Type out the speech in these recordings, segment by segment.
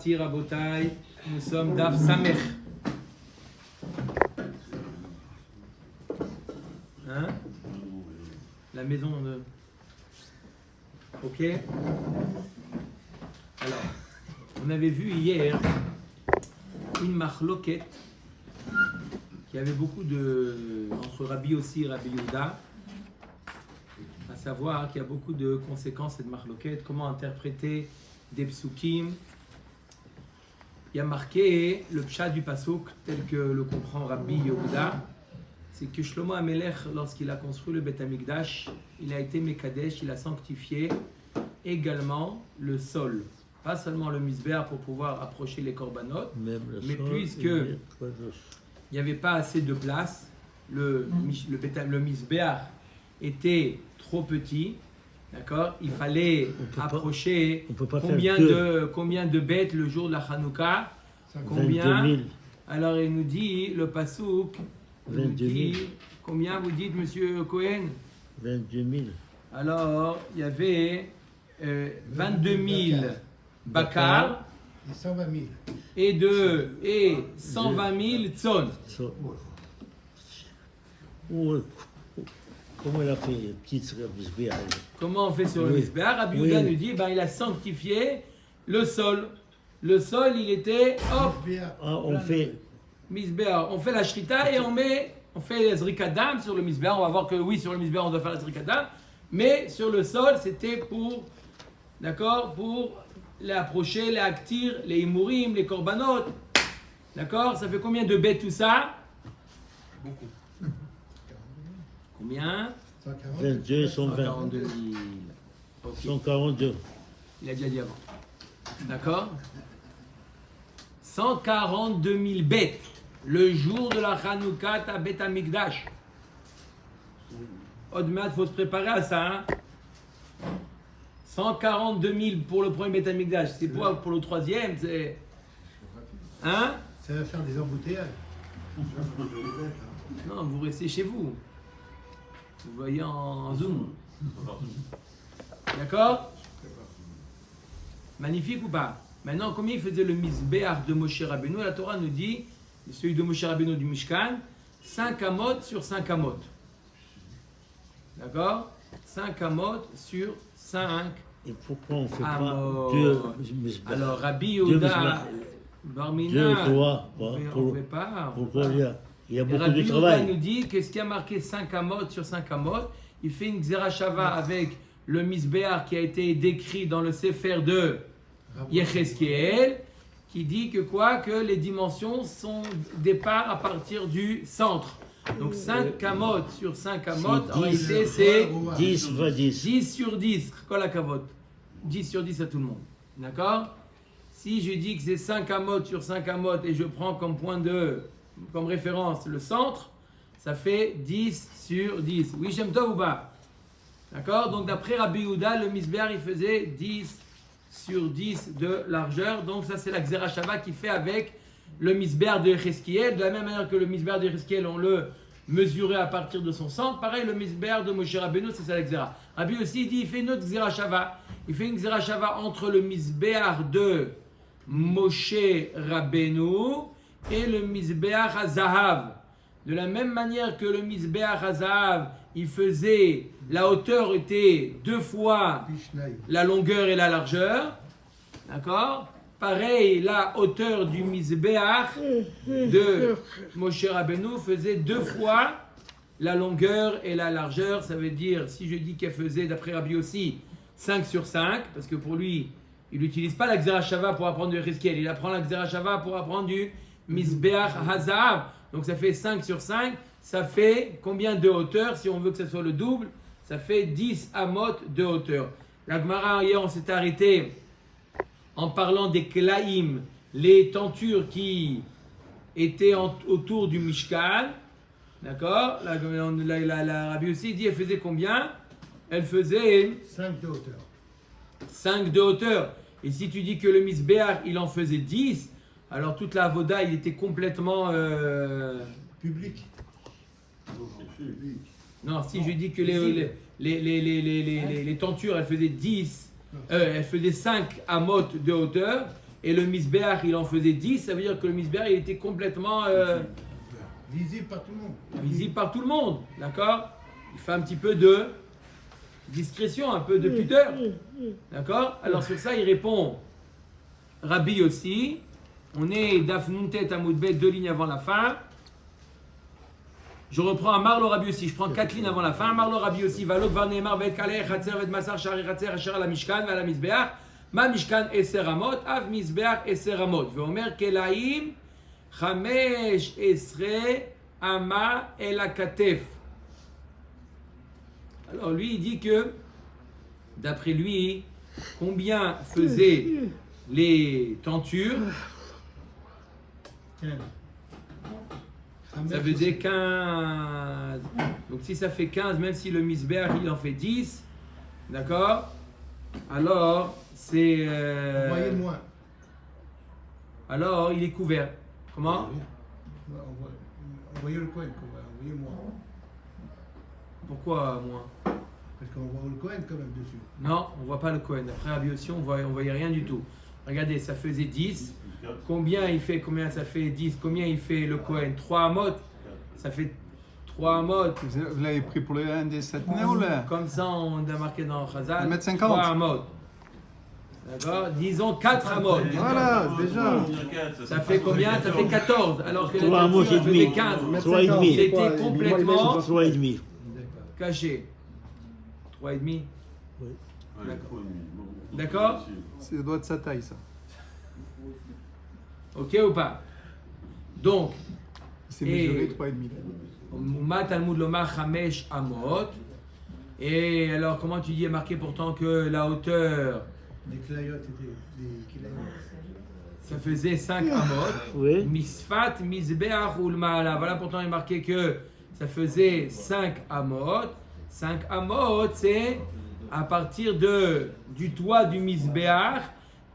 Rabotai, nous sommes Daf Samech. Hein? La maison de... Ok. Alors, on avait vu hier une marloquette qui avait beaucoup de... entre Rabbi Yossi et Rabbi Yehuda, à savoir qu'il y a beaucoup de conséquences cette marloquette, comment interpréter des psukim. Il y a marqué le pshat du pasuk tel que le comprend Rabbi Yehuda, c'est que Shlomo HaMelech, lorsqu'il a construit le Beth Amikdash, il a été Mekadesh, il a sanctifié également le sol, pas seulement le misbéar pour pouvoir approcher les korbanot, mais puisque il n'y avait pas assez de place, le misbéar était trop petit. D'accord, il fallait approcher combien de bêtes le jour de la Hanouka? Combien? 22 000. Alors il nous dit le pasouk. Combien vous dites, monsieur Cohen? 22 000. Alors il y avait 22 000 bakar et 120 000 et 120 000 tzon. Comment il a fait le petit misbéar? Comment on fait sur le misbéar? Rabbi Yehuda nous dit, il a sanctifié le sol. Le sol, il était, on fait misbéar. On fait la shrita et on fait les zrikadam sur le misbéar. On va voir que oui, sur le misbéar, on doit faire la zrikadam. Mais sur le sol, c'était pour les approcher, les aktir, les imurim, les korbanot. D'accord? Ça fait combien de bêtes tout ça? Beaucoup. Combien? 22, 142 000. Okay. 142. Il a déjà dit avant. D'accord? 142 000 bêtes le jour de la Hanouka à Beth Amikdash. Odmat, il faut se préparer à ça. Hein? 142 000 pour le premier Beth Amikdash. C'est pour le troisième? C'est... Hein? Ça va faire des embouteillages. Non, vous restez chez vous. Vous voyez en zoom. D'accord? Magnifique ou pas? Maintenant, combien il faisait le misbéar de Moshe Rabbeinu? La Torah nous dit, celui de Moshe Rabbeinu du Mishkan, 5 amot sur 5 amot. D'accord? 5 amot sur 5 Et pourquoi on ne fait amot. pas deux misbéar? Alors, Rabbi Yehuda, Barmina, on ne fait pas. Pourquoi il y a beaucoup Rabbi de travail. Yehuda nous dit qu'est-ce qui a marqué 5 amot sur 5 amot. Il fait une Xerashava avec le misbéar qui a été décrit dans le Sefer de Yechezkiel, qui dit que les dimensions sont départ à partir du centre. Donc 5 amot sur 5 amot, en réalité c'est 10 fois 10. 10 sur 10, kol hakavod. 10 sur 10 à tout le monde. D'accord? Si je dis que c'est 5 amot sur 5 amot et je prends comme référence le centre, ça fait 10 sur 10. Oui, Shem Tov ou pas? D'accord? Donc d'après Rabbi Yehuda, le misbéar il faisait 10 sur 10 de largeur. Donc ça c'est la Xerashava qui fait avec le misbéar de Yechezkiel. De la même manière que le misbéar de Yechezkiel, on le mesurait à partir de son centre. Pareil, le misbéar de Moshe Rabbeinu, c'est ça la Xera. Rabbi aussi il dit, il fait une autre Xerashava. Il fait une Xerashava entre le misbéar de Moshe Rabbeinu et le misbéar HaZahav. De la même manière que le misbéar HaZahav, la hauteur était 2 fois la longueur et la largeur. D'accord? Pareil, la hauteur du misbéar de Moshe Rabbeinu faisait 2 fois la longueur et la largeur. Ça veut dire, si je dis qu'elle faisait, d'après Rabbi aussi, 5 sur 5, parce que pour lui, il n'utilise pas la Xerashava pour apprendre du Yechezkiel, il apprend la Xerashava pour apprendre du misbéar HaZahav. Donc ça fait 5 sur 5, ça fait combien de hauteur? Si on veut que ce soit le double, ça fait 10 amot de hauteur. La Gemara, hier, on s'est arrêté en parlant des klaïm, les tentures qui étaient autour du Mishkan. D'accord? La Rabbi aussi dit, elle faisait combien? Elle faisait 5 de hauteur. 5 de hauteur. Et si tu dis que le misbéar, il en faisait 10, alors toute la avoda, il était complètement... Public. Non, si je dis que les tentures, elles faisaient 10, elles faisaient 5 amot de hauteur, et le misbéach il en faisait 10, ça veut dire que le misbéach il était complètement Visible par tout le monde. visible par tout le monde, d'accord? Il fait un petit peu de discrétion, un peu de pudeur, d'accord? Alors sur ça il répond Rabbi aussi, on est Daf Nuntet Amud Bet, 2 lignes avant la fin. Je reprends un Marlo Rabbi aussi, je prends 4 lignes avant la fin. Marlo Rabbi aussi, Valok Varnemar Bet Kaleh Chatzer Bet Masar Shari Chatzer Asher Ala Mishkan Vala Mizbeach Ma Mishkan Eser Amot Av Mizbeach Eser Amot Veomer Kelaim Chamesh Esre Ama El Akatef. Alors lui il dit que d'après lui combien faisaient les tentures? 15. Ça faisait 15. Donc si ça fait 15, même si le misbéach il en fait 10, d'accord? Alors c'est. Envoyez moins. Alors il est couvert. Comment? Envoyez le coin, envoyez moins. Pourquoi moins? Parce qu'on voit le coin quand même dessus. Non, on voit pas le Cohen. Après Rabbi aussi, on voyait rien du tout. Regardez, ça faisait 10. Combien il fait? Combien ça fait 10? Combien il fait le Cohen? 3 amot. Ça fait 3 amot. Vous l'avez pris pour le 1 des 7 nez ou là? Comme ça, on a marqué dans Chazal. 1m50. 3 amot. D'accord? Disons 4 amot. Voilà, déjà. Ça fait combien? Ça fait 14. Alors que 3 mots et la faisait demi. 15. 3 et Il demi. était complètement 3 et demi. caché. 3 et demi. Oui. D'accord? Ça doit être sa taille, ça. Ok ou pas? Donc, C'est Et- mesuré 3,5. Uma Talmud Lomar Chamesh Amot. Et alors, comment tu dis, il est marqué pourtant que la hauteur, Les clayotes étaient des kilayotes. ça faisait 5 amot. Oui. Misfat, Misbeach ou Maala. Voilà, pourtant il est marqué que ça faisait 5 amot. 5 amot, c'est à partir du toit du Misbeach,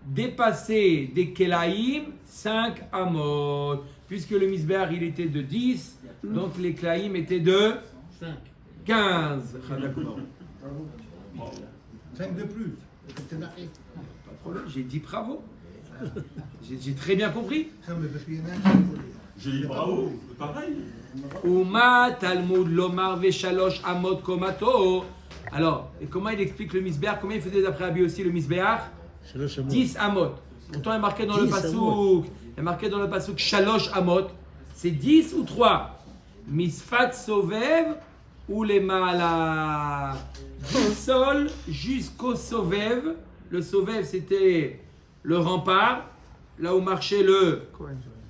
dépasser des Kelaïm, 5 amot. Puisque le Misbeach, il était de 10, donc les Kelaïm étaient de 15. 5 de plus. C'était marqué. Pas de problème, j'ai dit bravo. J'ai très bien compris. Non, mais parce qu'il y en a un qui voulait. J'ai dit bravo, pareil. Uma Talmud Lomar Veshalosh Amot Komato. Alors, et comment il explique le Misbeach? Combien il faisait d'après Rabbi aussi le Misbeach? 10 Amot. Pourtant, il est marqué dans le 10 Passouk. Il est marqué dans le Passouk Shalosh Amot. C'est 10 ou 3? Misfat Sovev ou les Maala. Du sol jusqu'au Sovev. Le Sovev, c'était le rempart, là où marchait le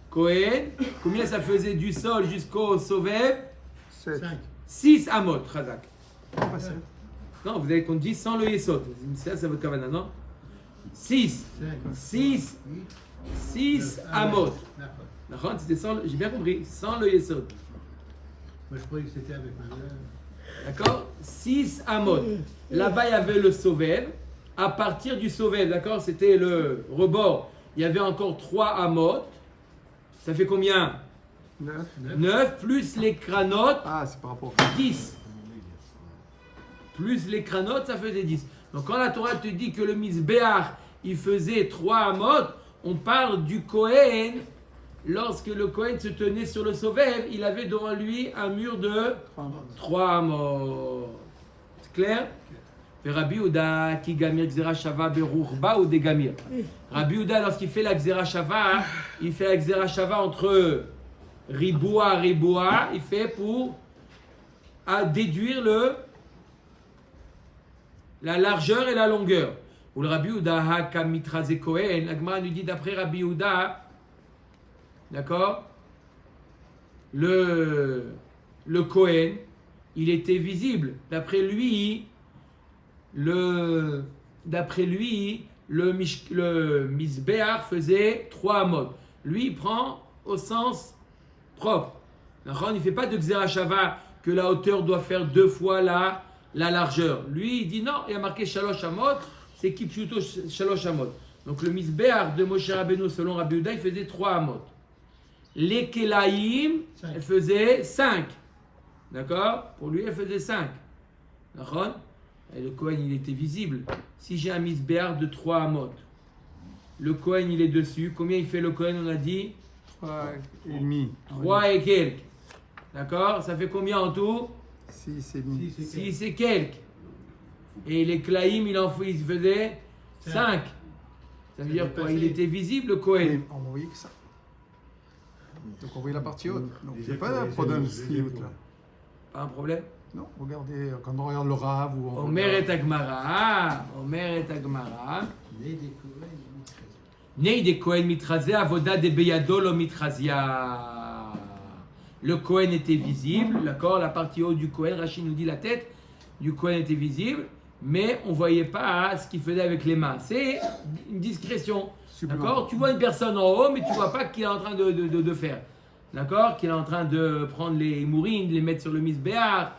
Kohen. Combien ça faisait du sol jusqu'au Sovev? 7. 5. 6 amot, Razak. Pas 7. Non, vous avez qu'on dit sans le Yesod. Ça, c'est votre kavana, non? 6. 6. 6 amot. D'accord. D'accord? C'était sans, j'ai bien compris, sans le Yesod. Moi, je croyais que c'était avec le. D'accord? 6 amot. Là-bas, il y avait le Sovev. À partir du Sovev, d'accord? C'était le rebord. Il y avait encore 3 amot. Ça fait combien? 9. 9 plus les cranotes. Ah, c'est par rapport. 10. Plus les cranotes, ça faisait 10. Donc quand la Torah te dit que le Misbéach, il faisait 3 amot, on parle du Kohen. Lorsque le Kohen se tenait sur le Sovev, il avait devant lui un mur de 3 amot. C'est clair? Rabbi Uda qui gamir Gzera Shava Beruchba ou des gamir. Rabbi Uda, lorsqu'il fait la Gzera Shava, il fait la Gzera Shava entre Riboua, il fait pour déduire la largeur et la longueur. Ou le Rabbi Uda Hakamitraze Kohen, la Gemara nous dit d'après Rabbi Uda, d'accord, le Kohen, il était visible. D'après lui, le Misbéach faisait 3 amot. Lui, il prend au sens propre. Il ne fait pas de Gzera Shava que la hauteur doit faire 2 fois la largeur. Lui, il dit non, il y a marqué Shalosh Amot, c'est Kipchuto Shalosh Amot. Donc le Misbéach de Moshe Rabbeinu, selon Rabbi Uda, il faisait 3 amot. Les Kelaïm, elle faisait 5. D'accord? Pour lui, elle faisait 5. D'accord? Et le Kohen, il était visible. Si j'ai un Misbéach de 3 amot, Le Kohen, il est dessus. Combien il fait le Kohen, on a dit 3,5. 3 et quelques. D'accord? Ça fait combien en tout? 6,5. 6 et quelques. Et les Klaïm, il faisait 5. Ça veut dire quoi? Il était visible, le Kohen. On voyait que ça. Donc on voyait la partie haute. Donc il n'y a pas de problème haute là. Pas un problème? Non, regardez, quand on regarde le Rav ou on Omer regarde- et Agmara. Omer et Agmara. Nei de Kohen mitrazé, avoda de beyado lo mitrazia. Le Kohen était visible, d'accord? La partie haute du Kohen, Rachid nous dit la tête du Kohen était visible, mais on ne voyait pas ce qu'il faisait avec les mains. C'est une discrétion, d'accord? Tu vois une personne en haut, mais tu ne vois pas qu'il est en train de faire. D'accord? Qu'il est en train de prendre les mourines, de les mettre sur le misbéar.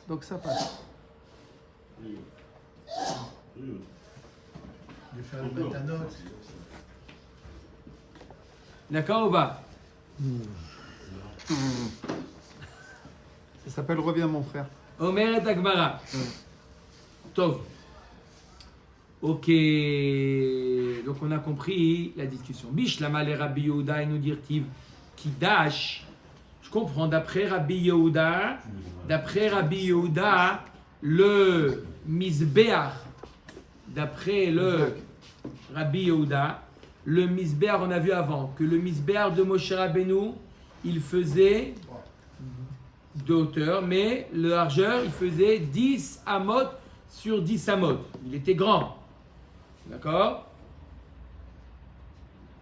Donc ça passe. De faire le matanot. D'accord ou pas? Ça s'appelle Reviens mon frère. Omer et Agmara. Tov. Ok, donc on a compris la discussion. Bishlama le Rabbi Yehuda et nous dirtiv Kidash. Je comprends, d'après Rabbi Yehuda, le Misbéach, d'après le Rabbi Yehuda, le Misbéach, on a vu avant, que le Misbéach de Moshe Rabbeinu, il faisait de hauteur, mais le largeur, il faisait 10 amot sur 10 amot. Il était grand. D'accord?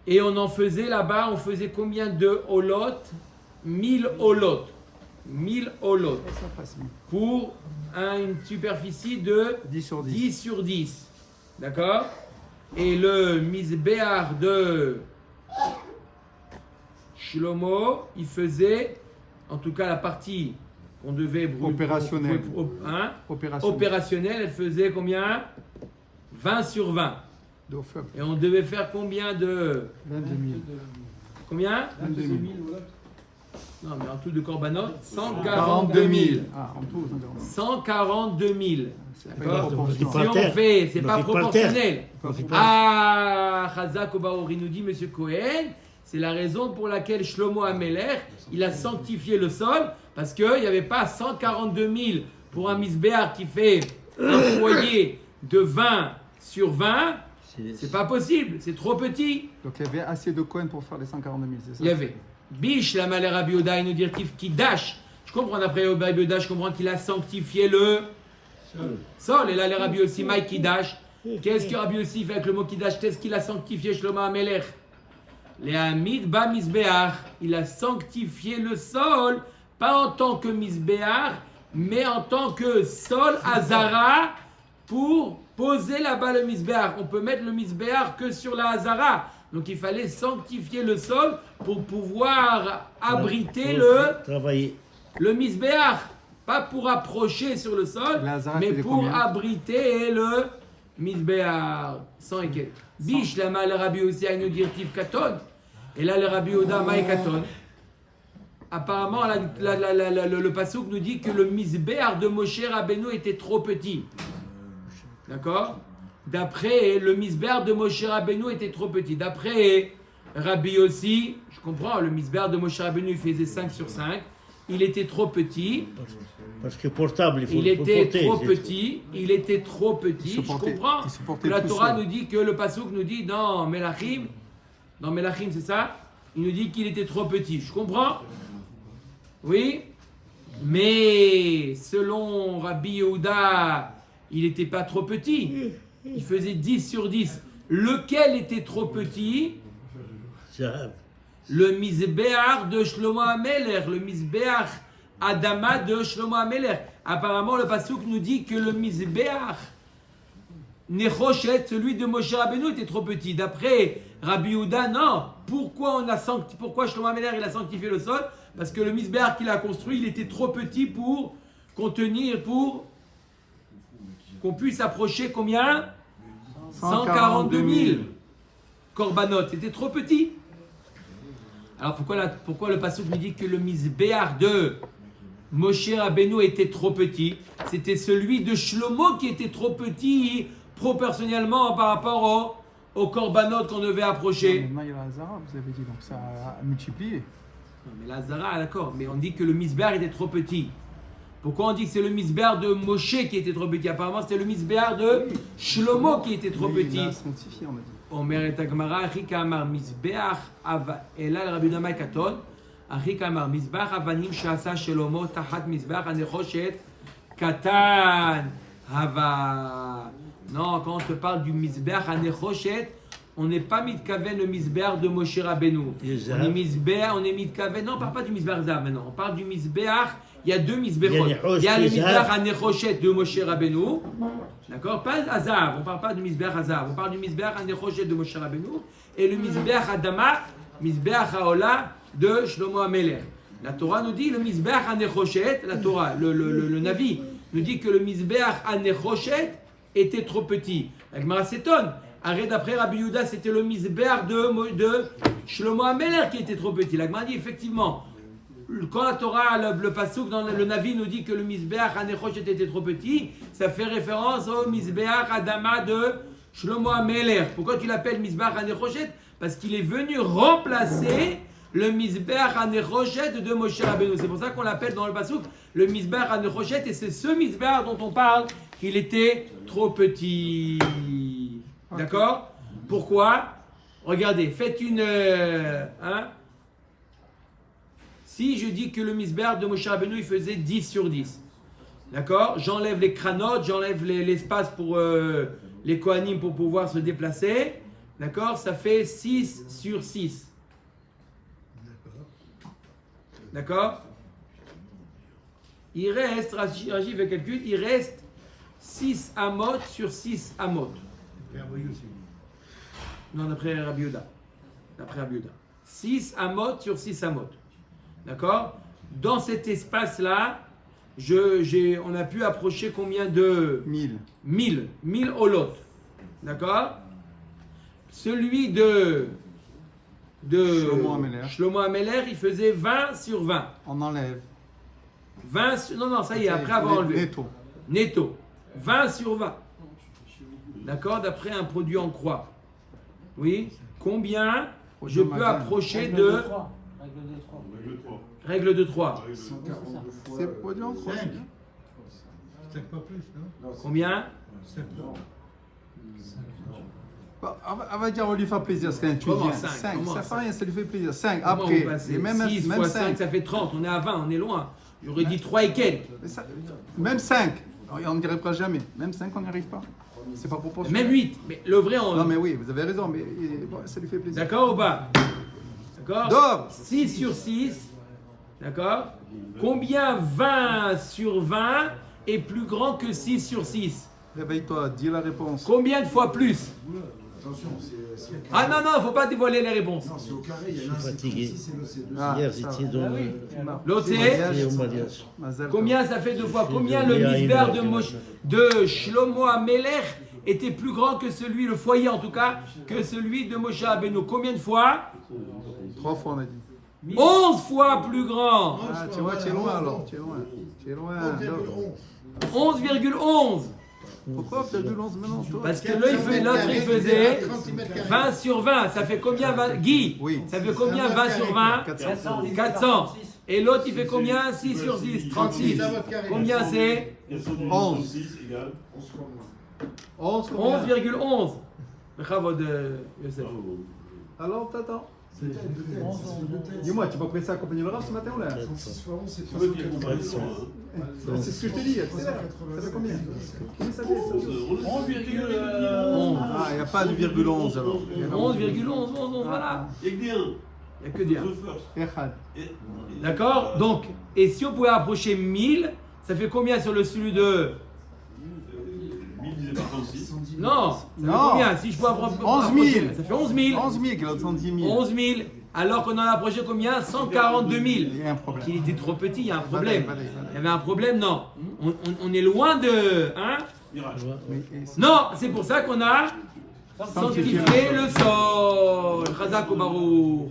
Et on en faisait là-bas, on faisait combien de holot? 1000 holot. 1000 holot. Et ça passe bien. Pour une superficie de 10 sur 10. 10 sur 10. D'accord? Et le misbéar de Shlomo, il faisait, en tout cas la partie qu'on devait Opérationnelle. opérationnelle, elle faisait combien? 20 sur 20. D'Ofer. Et on devait faire combien de... 22 000. Combien? 22 000. Non, mais en tout de korbanot, 142 42 000. 000. Ah, en tout, 142 000. c'est pas D'accord? une proportion. Si on fait, c'est On pas fait pas le proportionnel. On fait pas- Ah, Chazak Obaori nous dit, Monsieur Cohen, c'est la raison pour laquelle Shlomo Amelech, il a sanctifié le sol, parce qu'il n'y avait pas 142 000 pour un misbéar qui fait un foyer de 20 sur 20. C'est pas possible, c'est trop petit. Donc il y avait assez de coins pour faire les 142 000, c'est ça? Il y avait Bish, la malère Rabbi Yehuda, il nous dit Kidash. Je comprends d'après Rabbi Yehuda, je comprends qu'il a sanctifié le sol. Et là, les Rabbi aussi, Maï Kidash. Qu'est-ce que Rabbi aussi fait avec le mot Kidash? Qu'est-ce qu'il a sanctifié Shlomo Amelech? Les Hamid Ba Misbéach. Il a sanctifié le sol, pas en tant que Misbéach, mais en tant que sol Hazara pour poser là-bas le Misbéach. On peut mettre le Misbéach que sur la Hazara. Donc il fallait sanctifier le sol pour pouvoir abriter Travailler. le Misbéach. Pas pour approcher sur le sol, La Hazara mais faisait pour combien? abriter le Misbéach. 100 et quelques. Bish, la mal Rabbi aussi a une directive Katon. Et là, le Rabbi Oda Maï Katon. Apparemment, le Passouk nous dit que le Misbéach de Moshe Rabbeinu était trop petit. D'accord? D'après le misbéar de Moshe Rabbeinu était trop petit. D'après Rabbi aussi, je comprends, le misbéar de Moshe Rabbeinu il faisait 5 sur 5. Il était trop petit. Parce que portable, il faut Il le était porter, trop c'est petit. Il était trop petit. Je comprends. Que la Torah nous dit que le Passouk nous dit dans Melachim, c'est ça? Il nous dit qu'il était trop petit. Je comprends. Oui. Mais selon Rabbi Yehuda, il n'était pas trop petit. Il faisait 10 sur 10. Lequel était trop petit? ça. Le misbéar de Shlomo Amelech, le misbéar Adama de Shlomo Amelech. Apparemment, le Passouk nous dit que le misbéar Nechoshet, celui de Moshe Rabbeinu, était trop petit. D'après Rabbi Yehuda, non. Pourquoi Shlomo Amelech il a sanctifié le sol? Parce que le misbéar qu'il a construit, il était trop petit pour contenir, pour qu'on puisse approcher combien? 142 000 korbanot. C'était trop petit. Alors pourquoi le passouk nous dit que le misbéar de Moshe Rabbeinu était trop petit? C'était celui de Shlomo qui était trop petit proportionnellement par rapport aux korbanot qu'on devait approcher. Maintenant, il y a la Zara, vous avez dit, donc ça a multiplié. Non, mais la Zara, d'accord, mais on dit que le misber était trop petit. Pourquoi on dit que c'est le misber de Moshe qui était trop petit? Apparemment, c'était le misber de Shlomo qui était trop petit. Il a sanctifié, on a dit. Omer et Agmara, Achika Amar Mizbeach Ava. Et là, le Rabbi Damai Katon, Achika Amar Mizbeach Avanim Shasa Shlomo Tahat Mizbeach Anechoshet Katan Hava. Non, quand on te parle du Mizbeach Anechoshet, on n'est pas mitkaven le Mizbeach de Moshe Rabbeinu. On est Mizbeach, on est mitkaven. Non, on ne parle pas du Mizbeach Zav maintenant. On parle du Mizbeach. Il y a deux Mizbeachot. Il y a le Mizbeach Anechoshet de Moshe Rabbeinu. D'accord? Pas Azav, on ne parle pas du Mizbeach Azav, on parle du Mizbeach Anechoshet de Moshe Rabbeinu et le Mizbeach Adama, Mizbeach Haola de Shlomo HaMelech. La Torah nous dit le Mizbeach Anechoshet, la Torah, le Navi nous dit que le Mizbeach Anechoshet était trop petit. La Gemara s'étonne. Arrête d'après Rabbi Yehuda, c'était le Mizbeach de Shlomo HaMelech qui était trop petit. La Gemara dit effectivement. Quand la Torah, le Pasuk dans le Navi nous dit que le Mizbeach Anechoshet était trop petit, ça fait référence au Mizbeach Adama de Shlomo HaMelech. Pourquoi tu l'appelles Mizbeach Anechoshet? Parce qu'il est venu remplacer le Mizbeach Anechoshet de Moshe Rabbeinu. C'est pour ça qu'on l'appelle dans le Pasuk le Mizbeach Anechoshet et c'est ce Mizbeach dont on parle qu'il était trop petit. D'accord? Pourquoi? Regardez, faites une... Si je dis que le misber de Moshe Rabbeinu, il faisait 10 sur 10, d'accord? J'enlève les cranotes, j'enlève l'espace pour les kohanim pour pouvoir se déplacer, d'accord? Ça fait 6 sur 6. D'accord? Il reste, Rashi fait le calcul, il reste 6 amot sur 6 amot. Non, d'après Rabbi Yehuda. 6 amot sur 6 amot. D'accord? Dans cet espace-là, on a pu approcher combien de... 1000 holot. D'accord? Celui de Shlomo HaMelech, il faisait 20 sur 20. On enlève. 20 non, ça y est, après avoir enlevé. Netto. 20 sur 20. D'accord? D'après un produit en croix. Oui? Combien je peux approcher de... Règle de 3. C'est produit en croix. 5. C'est pas plus, non? Combien? 7. On va dire, on lui fait plaisir, c'est un Comment étudiant. 5? 5, ça fait rien, ça lui fait plaisir. 5, Comment après, vous passez et même 6 même fois 5. 5, ça fait 30. On est à 20, on est loin. J'aurais dit 3 et quelques. Même 5, on n'y arrivera jamais. Même 5, on n'y arrive pas. C'est pas proportionnel. Même 8. Mais le vrai, Non, mais oui, vous avez raison, mais bon, ça lui fait plaisir. D'accord ou pas? D'accord? D'or. 6 sur 6. D'accord? Combien 20 sur 20 est plus grand que 6 sur 6? Réveille-toi, dis la réponse. Combien de fois plus? Attention, c'est Ah non, il ne faut pas dévoiler les réponses. non, c'est au carré, il y Je en a suis un, c'est fatigué. 36 et l'autre, c'est 200. Ah, Hier, ça j'étais va. dans L'autre c'est? j'étais au mariage. Mazel Combien ça fait 2 fois? Combien le misber de Shlomo HaMelech était plus grand que celui, le foyer en tout cas, que celui de Moshe Rabbeinu? Combien de fois? 3 fois, on a dit. 11 fois plus grand. Ah, tu vois, tu es loin alors. Tu es loin. Tu es loin. 11,11. Pourquoi 11 maintenant toi? Parce que l'autre il faisait 20 sur 20. Ça fait combien 20? Guy, Oui. ça fait combien 20 sur 20? 400. Et l'autre il fait combien? 6 sur 6, 36. Combien c'est? 11. 11 combien? 11,11. Bravo de Yosef. Alors, t'attends. Dis-moi, tu m'as pris ça accompagner le rap ce matin ou là? 36 fois 11, c'est Tu veux qu'il y ait 390. comparaison, hein? C'est ce que je te dis. Ça fait combien? Combien ça fait? 11,11. Ah, il n'y a pas de virgule 11 alors. 11,11, voilà. Il n'y a que des 1. Il n'y a que dire. Echad. D'accord? Donc, et si on pouvait approcher 1000, ça fait combien sur le celui de... 1000 divisé par 36. Non, ça fait Non. combien? Si je peux approcher... 11 000. Ça fait 11 000. 11 000, qu'il a 110 000. 11 000. Alors qu'on en a approché combien? 142 000. Il y a un problème. Il était trop petit, il y a un problème. Valais. Il y avait un problème, non. On est loin de... Hein? Mirage. Non, c'est pour ça qu'on a sanctifié le sol. Chazak ou Baruch.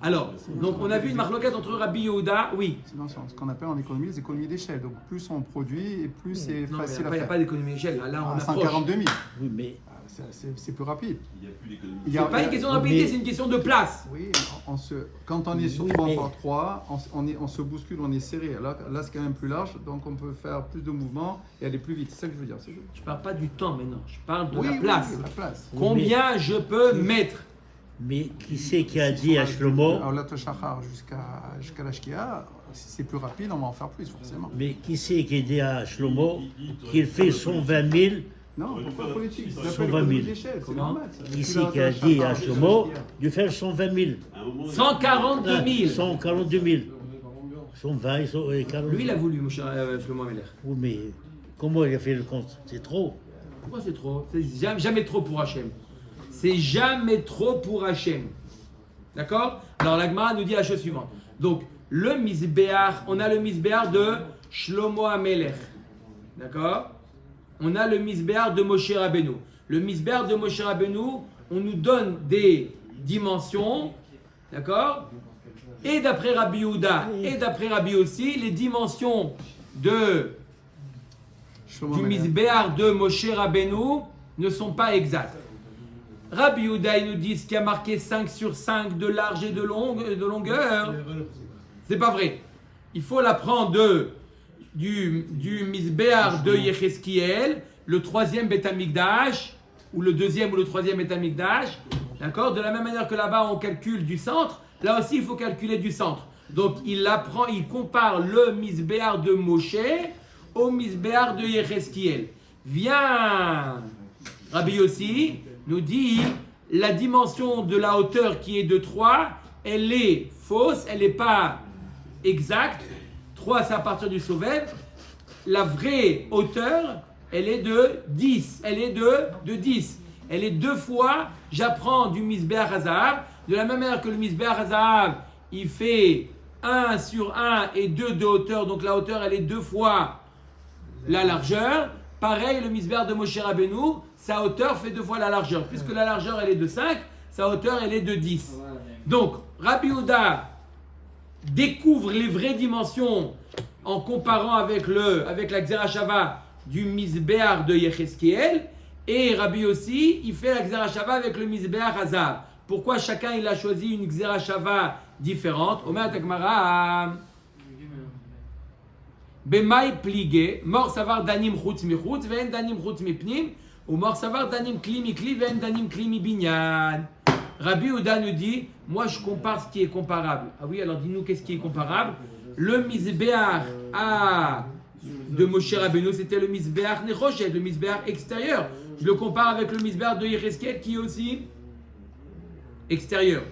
Alors, donc on a vu une marloquette entre Rabbi Yehuda, oui. Sinon, c'est ce qu'on appelle en économie les économies d'échelle. Donc plus on produit et plus c'est Non, facile à il n'y a faire. pas d'économie d'échelle. Là, on À approche. 142 000. Oui, mais C'est plus rapide. Il n'y a plus d'économie. C'est pas une question de rapidité, c'est une question de place. Oui, quand on est sur Oui, 3 mais- par 3, on se bouscule, on est serré. Là, c'est quand même plus large, donc on peut faire plus de mouvements et aller plus vite. C'est ça que je veux dire. C'est Je parle pas du temps maintenant, je parle de oui, la oui, place. oui, la place. Combien je peux mettre? qui c'est qui a dit à Shlomo, Alors là, Shachar jusqu'à la Shkia, si c'est plus rapide, on va en faire plus, forcément. mais qui c'est qui a dit à Shlomo qu'il fait 120 000, Non, pourquoi politique? Ça 120 s'appelle 000. l'économie d'échelle, c'est Comment? normal. ça. qui c'est qui a dit à Shlomo de faire 120 000, À un moment, 142 000. 142 000, 120 et 40 Lui, il a voulu, mon cher Shlomo Ameler. Oui, mais comment il a fait le compte? C'est trop. Pourquoi c'est trop? C'est jamais trop pour Hachem. C'est jamais trop pour Hachem. D'accord? Alors la Gemara nous dit la chose suivante. Donc, le Misbéar, on a le Misbéar de Shlomo Amelech. D'accord? On a le Misbéar de Moshe Rabbeinu. Le Misbéar de Moshe Rabbeinu, on nous donne des dimensions. D'accord? Et d'après Rabbi Yehuda, et d'après Rabbi aussi, les dimensions de Shlomo du Amelech. Misbéar de Moshe Rabbeinu ne sont pas exacts. Rabbi Yehuda, il nous dit ce qui a marqué 5 sur 5 de large et de longueur. C'est pas vrai. Il faut la prendre du Misbéar de Yecheskiel, le troisième Beth Amikdash, ou le deuxième ou le troisième Beth Amikdash. D'accord? De la même manière que là-bas on calcule du centre, là aussi il faut calculer du centre. Donc il compare le Misbéar de Moshe au Misbéar de Yecheskiel. Viens, Rabbi Yossi nous dit la dimension de la hauteur qui est de 3, elle est fausse, elle n'est pas exacte. 3 c'est à partir du Sovel. La vraie hauteur, elle est de 10. Elle est de 10. Elle est 2 fois, j'apprends du Misbéar Hazahav. De la même manière que le Misbéar Hazahav, il fait 1 sur 1 et 2 de hauteur. Donc la hauteur, elle est 2 fois la largeur. Pareil, le Misbéar de Moshe Rabbeinu, sa hauteur fait 2 fois la largeur. Puisque la largeur, elle est de 5, sa hauteur, elle est de 10. Donc, Rabbi Yehuda découvre les vraies dimensions en comparant avec la Xerashava du Misbéar de Yecheskiel. Et Rabbi aussi, il fait la Xerashava avec le Misbéar Hazav. Pourquoi chacun il a choisi une Xerashava différente? Omer Takmara. Bemai pligé, mort savar danim chutz mi chutz, ve'en danim chutz mi pnim, ou mort savar danim kli mi kli, ve'en danim kli mi binyan. Rabbi Yehuda nous dit, moi je compare ce qui est comparable. Ah oui, alors dis-nous qu'est-ce qui est comparable? Le Misbéar de Moshe Rabbeinu, c'était le Misbéar Nechoshet, le Misbéar extérieur. Je le compare avec le Misbéar de Yecheskiel qui est aussi extérieur.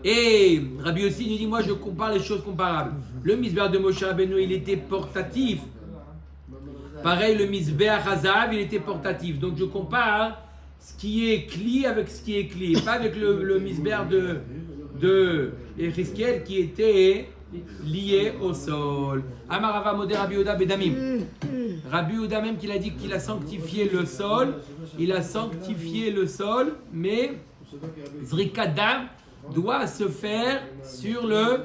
Et Rabbi aussi nous dit, moi je compare les choses comparables. Le Misbéar de Moshe Rabbeinu, il était portatif. Pareil, le Misbéar Hazav, il était portatif. Donc je compare ce qui est Kli avec ce qui est Kli. Pas avec le Misbéar de Yecheskiel qui était lié au sol. Amarava Modé Rabbi Yehuda Bedamim. Rabbi Yehuda même qu'il a dit qu'il a sanctifié le sol. Il a sanctifié le sol, mais Zrikadam doit se faire sur le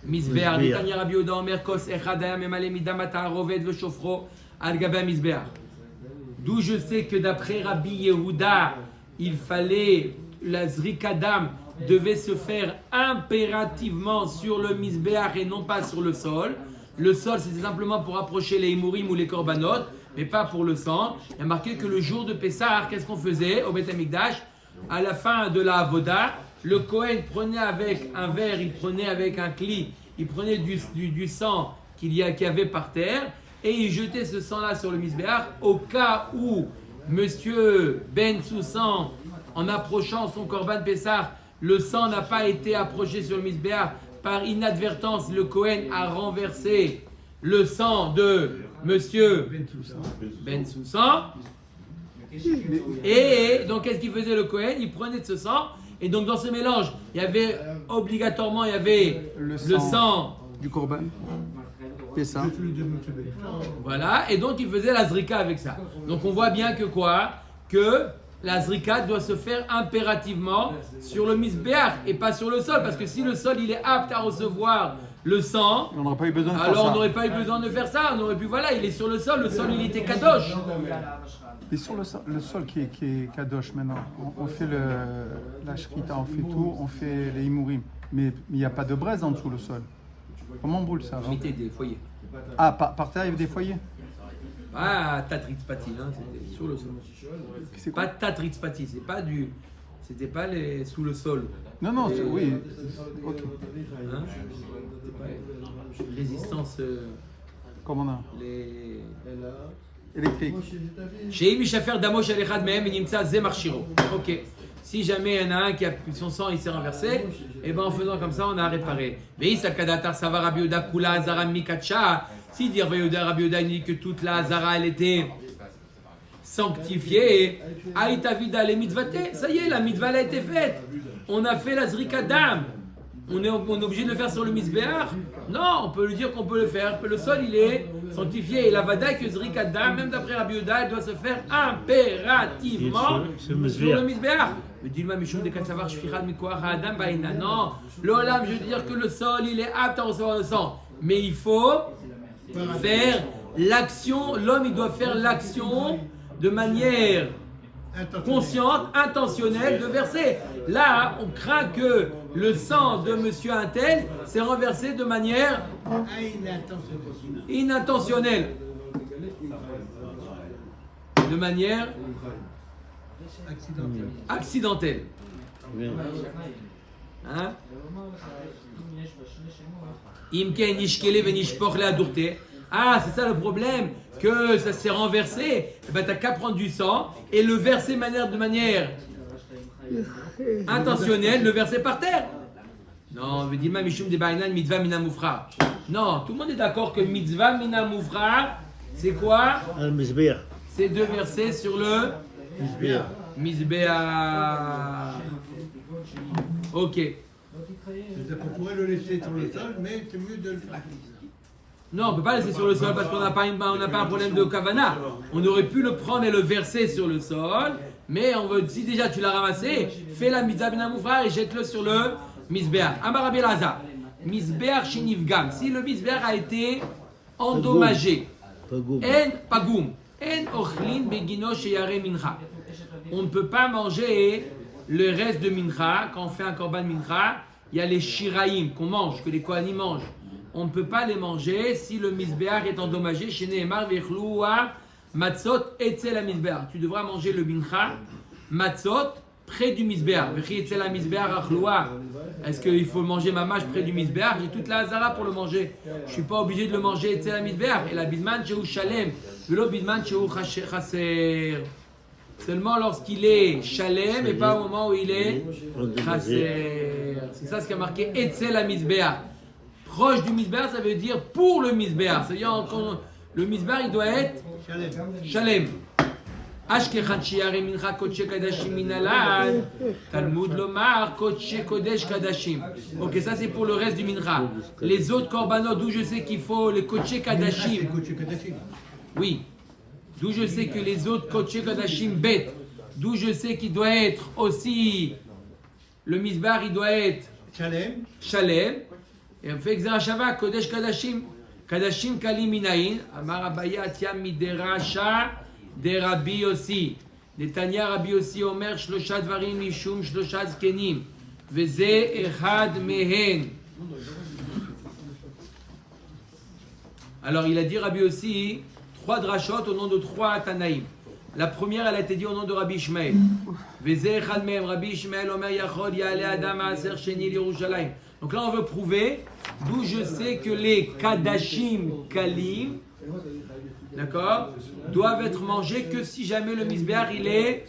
Misbéar. Ditanya Rabbi Yehuda Omer Kos Echadayam Emale Midamata Roved Veshofro Al Gaba Misbéar. D'où je sais que d'après Rabbi Yehuda, il fallait, la Zrikadam devait se faire impérativement sur le Misbéar et non pas sur le sol. Le sol, c'était simplement pour approcher les Imourim ou les Korbanot, mais pas pour le sang. Il y a marqué que le jour de Pessah, qu'est-ce qu'on faisait au Beth Amikdash? À la fin de la Avoda, le Kohen prenait avec un verre, il prenait avec un kli, il prenait du sang qu'il y avait par terre, et il jetait ce sang-là sur le Misbéar au cas où Monsieur Ben Soussan, en approchant son Korban Pessah, le sang n'a pas été approché sur le Misbéar. Par inadvertance, le Kohen a renversé le sang de Monsieur Ben Soussan. Et donc, qu'est-ce qu'il faisait le Kohen? Il prenait de ce sang. Et donc, dans ce mélange, il y avait obligatoirement le sang du Corban. Pessa. Voilà, et donc il faisait la zrika avec ça. Donc on voit bien que quoi? Que la zrika doit se faire impérativement sur le misbéach et pas sur le sol, parce que si le sol il est apte à recevoir le sang, On n'aurait pas eu besoin de faire alors on ça. n'aurait pas eu besoin de faire ça. On aurait pu, voilà, il est sur le sol il était kadosh. Et sur le sol qui est kadosh maintenant, on fait la shrita, on fait tout, on fait les imourim. Mais il n'y a pas de braise en dessous le sol. Comment on brûle ça alors? Mettez des foyers. Ah, par terre, il y a des foyers? Pas tatritzpati, hein, c'était sur le sol. C'est Pas quoi? tatritzpati, c'était pas les sous le sol. Non, Et- oui. Ok. Hein? C'était pas résistance, Comment on a? les. Électrique. Chez Mishafer Damosh Alechad Mehem Nimtsa Zemarchiro. Ok. Si jamais il y en a un qui a son sang, il s'est renversé, et ben en faisant comme ça, on a réparé. Veis Akadatar Savar Rabbi Yehuda Kula Azara Mikacha. Si dire Rabbi Yehuda il dit que toute la Azara elle était sanctifiée, Aïtavida les mitzvate, ça y est, la mitzvah elle a été faite. On a fait la zrika dam. On est obligé de le faire sur le misbéach? Non, on peut lui dire qu'on peut le faire. Le sol il est sanctifié. Et la vadaï que zrika dam, même d'après Rabbi Yehuda, elle doit se faire impérativement Sur le sur le misbéach. Me dit le Mishum de Katsavar Shfichad Mikoach Adam Baïna. Non, l'olam, je veux dire que le sol il est apte à recevoir le sang. Mais il faut faire l'action, l'homme il doit faire l'action de manière consciente, intentionnelle de verser. Là, on craint que le sang de monsieur Intel s'est renversé de manière inintentionnelle. De manière accidentelle. Hein? Imken nishkele venishpoch le adurte. Ah, c'est ça le problème, que ça s'est renversé. Eh ben, t'as qu'à prendre du sang et le verser de manière intentionnelle, le verser par terre. Non, veut dire mishum de bainan mitzvah mina mufra. Non, tout le monde est d'accord que mitzvah mina mufra, c'est quoi? Al-Mizbeach. C'est de verser sur le misbéach. Ok. On pourrait le laisser sur le sol, mais c'est mieux de le faire. Non, on ne peut pas laisser sur le sol parce qu'on n'a pas, un problème de kavana. On aurait pu le prendre et le verser sur le sol, mais on veut, si déjà tu l'as ramassé, fais la mitzvah bin amoufra et jette-le sur le misbéach. Amar Rabbi Elazar, misbéach shinivgam. Si le misbéach a été endommagé, en pagoum, en ochlin begino sheyare mincha. On ne peut pas manger le reste de mincha. Quand on fait un korban mincha, il y a les shiraïm qu'on mange, que les kohanim mangent. On ne peut pas les manger si le misbéach est endommagé. Chez Nehemar vechloua matzot etzel la misbéach. Tu devras manger le mincha matzot près du misbéach. Vechi etzel la misbéach achloua. Est-ce qu'il faut manger ma mâche près du misbéach? J'ai toute la hazara pour le manger. Je ne suis pas obligé de le manger etzel la misbéach. Et la bidman shehu shalem, velo bidman shehu chaser. Seulement lorsqu'il est shalem et pas au moment où il est chaser. C'est ça ce qui a marqué etzel la misbéach. Proche du misbéach, ça veut dire pour le misbéach. C'est-à-dire le misbéach, il doit être shalem. Ashkechan shiare mincha kodesh kadashim minalad. Talmud lomar kodesh kodesh kadashim. Ok, ça c'est pour le reste du mincha. Les autres korbanot, d'où je sais qu'il faut les kodesh kadashim. Oui. D'où je sais que les autres kodesh kadashim bêtes. D'où je sais qu'il doit être aussi le misbéach, il doit être shalem. Et on fait Xerashava, Kodesh Kadashim. Kadashim Kali Minaïn. Amar Abaye Atiam Mideracha de Rabbi Yossi. Netanya Rabbi Yossi Omer Shlosha Dvarim Mishum Shlosha Zkenim. Veze Echad Mehen. Alors il a dit Rabbi Yossi 3 drachot au nom de 3 Tanaïm. La première, elle a été dit au nom de Rabbi Ishmael. Veze Echad Mehem. Rabbi Ishmael Omer Yachod Yale Adam Aser Sheni Yerushalayim. Donc là, on veut prouver d'où je sais que les Kadashim Kalim, d'accord, doivent être mangés que si jamais le misbéach il est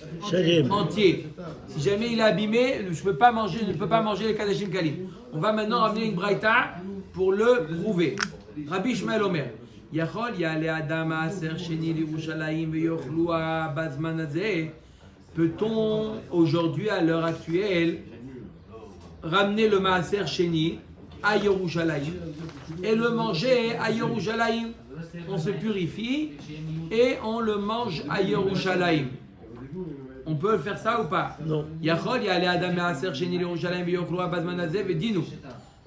entier. Si jamais il est abîmé, je ne peux pas manger les Kadashim Kalim. On va maintenant ramener une braïta pour le prouver. Rabbi Ishmael Omer, Yachol yale Adam Aser Sheni Yerushalayim veyochloua bazman hazeh. Peut-on aujourd'hui, à l'heure actuelle, ramener le Maaser Sheni à Yerushalayim? et le manger à Yerushalayim. On se purifie et on le mange à Yerushalayim. On peut faire ça ou pas? Non. Yachol yale adam me'aser sheni l'Yerushalayim v'yochloa bazman hazeh v'dinu.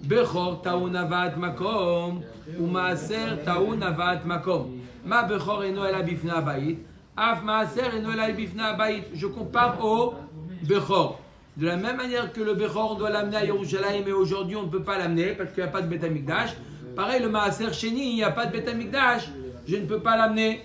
Bechor taun avat makom u'maaser taun avat makom. Ma bechor eno ela bifnei habayit. Af maaser eno ela bifnei habayit. Je compare au bechor. De la même manière que le bechor, on doit l'amener à Yerushalayim, mais aujourd'hui on ne peut pas l'amener parce qu'il n'y a pas de Beth Amikdash. Pareil, le maaser sheni, il n'y a pas de Beth Amikdash. Je ne peux pas l'amener.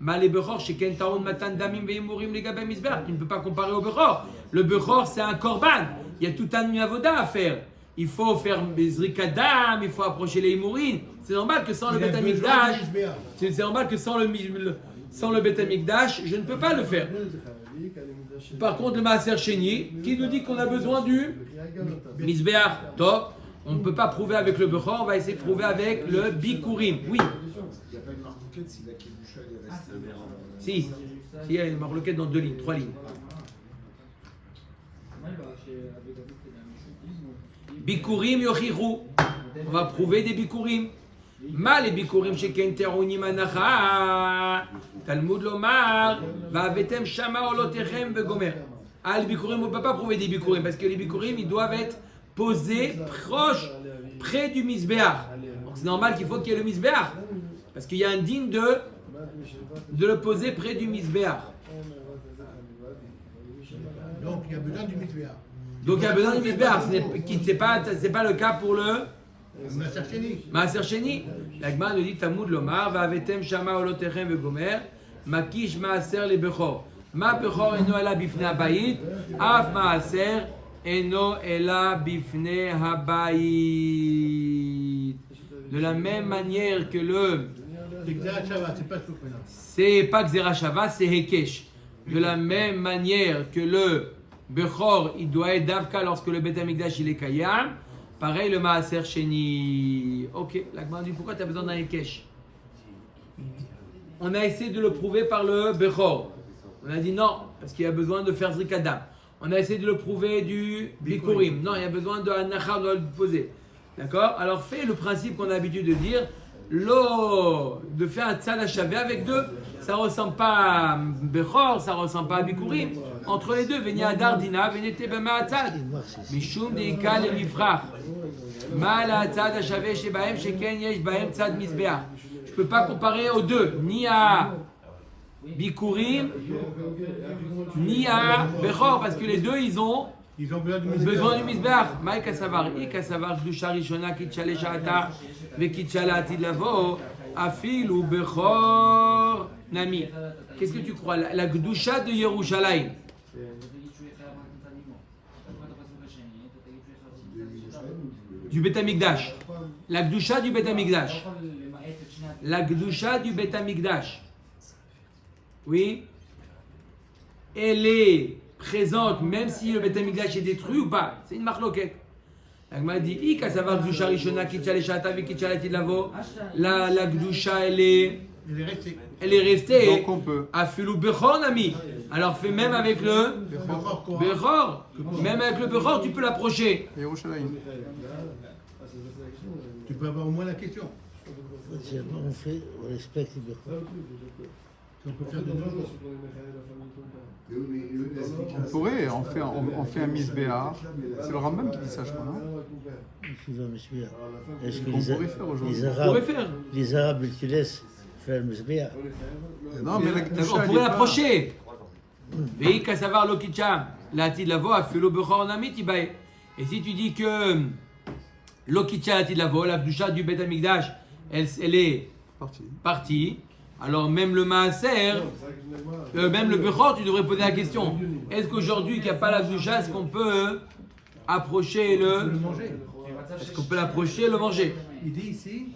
Mais les Bechor, chez Kentaoun, Matan, Damim, Veimurim, les Gabem, Misber, tu ne peux pas comparer au Bechor. Le Bechor, c'est un korban. Il y a tout un avoda à faire. Il faut faire des zrikadam, il faut approcher les Imurim. C'est normal que sans le Beth Amikdash, c'est normal que sans le Beth Amikdash, je ne peux pas le faire. Par contre, le Maaser Sheni, qui nous dit qu'on a besoin du Misbeach, top. On ne peut pas prouver avec le Bechor, on va essayer de prouver avec le Bikurim. Oui. Il n'y a pas une marloquette si la Kedusha est restée. Si, il y a une marloquette dans 2 lignes, 3 lignes. Bikurim yochiru. On va prouver des bikurim. Ma les bikurim chez Kenteruni Manacha. Talmud Lomar. Va avetem shama olotechem begomer. Ah, les bikurim, on ne peut pas prouver des bikurim parce que les bikurim, ils doivent être posés proche, près du misbeach. Donc c'est normal qu'il faut qu'il y ait le misbeach. Parce qu'il y a un digne de le poser près du misbeach. Donc il y a besoin du mitzvah. Donc il y a besoin du misbeach. C'est pas le cas pour le Maaser Sheni. L'Agma nous dit Talmud Lomar, Va'avetem shama olotechem vegomer, Makish Maaser le Bechor. Ma Bechor eno ela bifnei habayit, Af Maaser eno ela bifnei habayit. De la même manière que le c'est pas Xera Shava, c'est Hekesh. De la même manière que le Bechor, il doit être Davka lorsque le Beth Amikdash il est Kayam. Pareil le Maaser Sheni. Ok, l'Agma dit pourquoi tu as besoin d'un Hekesh? On a essayé de le prouver par le Bechor. On a dit non, parce qu'il y a besoin de faire Zrikadam. On a essayé de le prouver du Bikurim. Non, il y a besoin de Hanacha, on doit le poser. D'accord? Alors fais le principe qu'on a l'habitude de dire. De faire un tzad hachavé avec deux, ça ressemble pas à Bechor, ça ressemble pas à Bikurim. Entre les deux, veni adar dina, veni tebema tzad. Mishum deika le mifrach. Ma la tzad hachavé shebahem sheken yesh bahem tzad misbeach. Je peux pas comparer aux deux, ni à Bikurim, ni à Bechor, parce que les deux, ils ont besoin du misbeach. Maï kasavar, kasavar gdusha rishona kitchale sha'ata vekitchala atid lavo afil Bechor nami. Qu'est-ce que tu crois? La gdusha de Yerushalayim, du Beth Amikdash, la gdusha du Beth Amikdash, la gdusha du Beth Amikdash, oui, elle est présente même si le Beth Amikdash est détruit ou pas? C'est une marloquette. L'Agma dit Ika savar gdusha rishona kitchale shata vekitchala atid lavo. La gdusha elle est restée. Donc on peut. Afilu Bechor nami. Alors fais même avec le Bechor. Même avec le Bechor, tu peux l'approcher. Yerushalayim. Tu peux avoir au moins la question. On fait, on respecte le Bechor. On peut faire des choses. On pourrait, on fait un misbéar. C'est le Rambam qui dit ça, je crois, non? Est-ce que On pourrait faire aujourd'hui. les Arabes, ils te laissent faire le Mizbeah? Non, mais la On Kedusha, elle pourrait est pas- l'approcher. Veika savar lokicha, la tid lavo, afilu Bechor nami tibae. Et si tu dis que lokicha la tid lavo, la gdusha du Beth Amikdash, elle est partie. Alors même le maaser, même le Bechor, tu devrais poser la question. Est-ce qu'aujourd'hui, qu'il n'y a pas la gdusha, est-ce qu'on peut approcher Le manger. Est-ce qu'on peut l'approcher et le manger? Il dit ici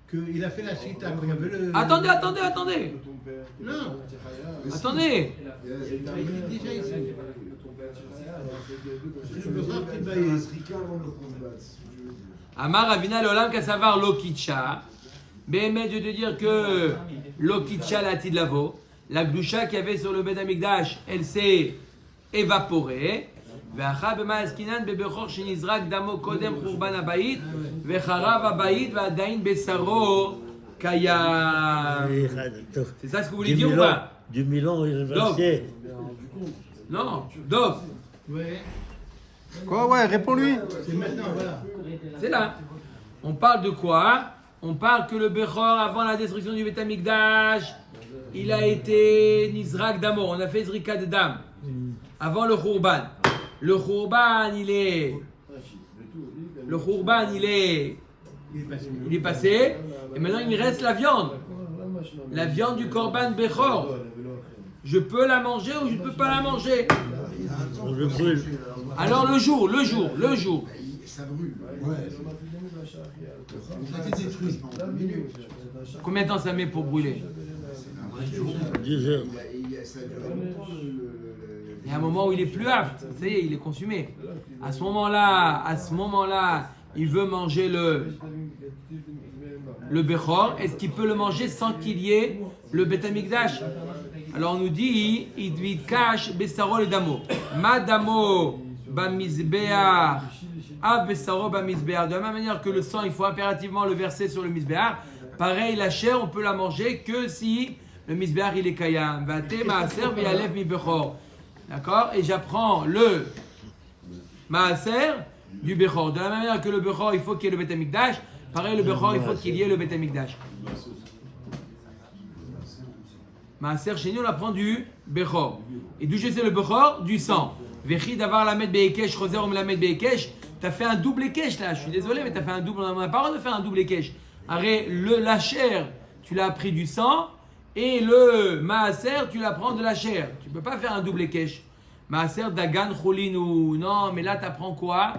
qu'il a fait la chita quand il y avait le. Attendez. Non. Attendez. Il est déjà ici. C'est le Bechor qui va y Amar Avina Lolam Kasavar Lokicha. Bémet de te dire que Lokicha la Tidlavo, la gdusha qu'il y avait sur le Beth Amikdash, elle s'est évaporée. Ve'acha b'ma'askinan be'bechor shenizrak damo kodem churban habayit Vecharav abayit va'adain besaro kayam. C'est ça ce que vous voulez dire ou pas? Du Milan, il est versé. Non, Dov. Quoi, ouais, réponds-lui. C'est maintenant, voilà. C'est là. On parle de quoi? On parle que le Bechor, avant la destruction du Beth Amikdash, il a été Nizrak d'Amo. On a fait Zrika de Dam. Avant le Khurban. Le Khurban, il est passé. Et maintenant, il me reste la viande. La viande du Korban Bechor. Je peux la manger ou je ne peux pas la manger? On le brûle. Alors le jour. Ça brûle. Ouais. Ça fait détruit en 2 minutes. Combien de temps ça met pour brûler? 10 heures. Ça dure longtemps. Il y a un moment où il est plus apte. Ça y est, il est consumé. À ce moment-là, il veut manger le Bechor. Est-ce qu'il peut le manger sans qu'il y ait le Beth Amikdash? Alors on nous dit, Idvid Kash Besaro le Damo. Ma Damo Bamizbeach. Av Besaro Bamizbeach. De la même manière que le sang, il faut impérativement le verser sur le Mizbeach. Pareil, la chair, on peut la manger que si le Mizbeach il est Kayam. Vate Maaser Vialev Mi Bechor. D'accord? Et j'apprends le Maaser du Bechor. De la même manière que le Bechor, il faut qu'il y ait le Beth Amikdash. Pareil, le Bechor, il faut qu'il y ait le Beth Amikdash. Maaser, chez nous, on apprend du Bechor. Et d'où je sais le Bechor? Du sang. Vechi d'avoir la mettre Beikesh, Roser ou la mettre Beikesh. T'as fait un double Ekesh là. Je suis désolé, mais t'as fait un double. On n'a pas le droit de faire un double Ekesh. Arrête, la chair, tu l'as pris du sang. Et le Maaser, tu la prends de la chair. Tu ne peux pas faire un double Ekesh. Maaser Dagan Choulin ou non, mais là tu apprends quoi?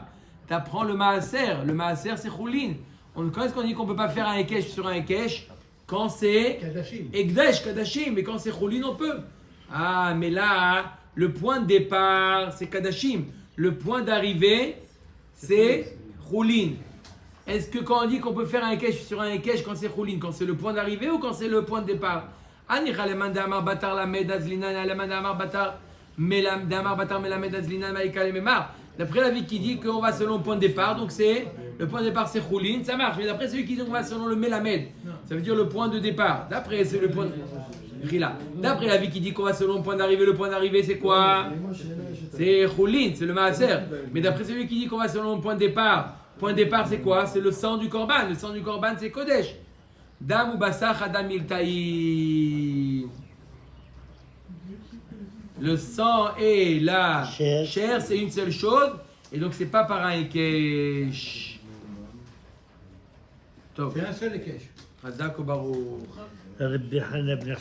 Tu apprends le Maaser. Le Maaser c'est Choulin. Quand est-ce qu'on dit qu'on ne peut pas faire un Ekesh sur un Ekesh? Quand c'est Ekdesh, Kadashim. Mais quand c'est Choulin, on peut. Ah, mais là, le point de départ, c'est Kadashim. Le point d'arrivée, c'est Choulin. Est-ce que quand on dit qu'on peut faire un Ekesh sur un Ekesh, quand c'est Choulin, quand c'est le point d'arrivée ou quand c'est le point de départ? D'après l'avis qui dit qu'on va selon le point de départ, donc c'est le point de départ c'est Choulin, ça marche. Mais d'après celui qui dit qu'on va selon le Melamed, ça veut dire le point de départ. D'après c'est le point d'après l'avis qui dit qu'on va selon le point d'arrivée, le point d'arrivée c'est quoi? C'est Choulin, c'est le Maaser. Mais d'après celui qui dit qu'on va selon le point de départ c'est quoi? C'est le sang du Korban. Le sang du Korban c'est Kodesh. Dam ou Basach Adam Iltaï. Le sang et la chair, c'est une seule chose. Et donc, c'est pas par un Ekesh. C'est un seul Ekesh. Hazak ou Baruch. Rabbi Hana ben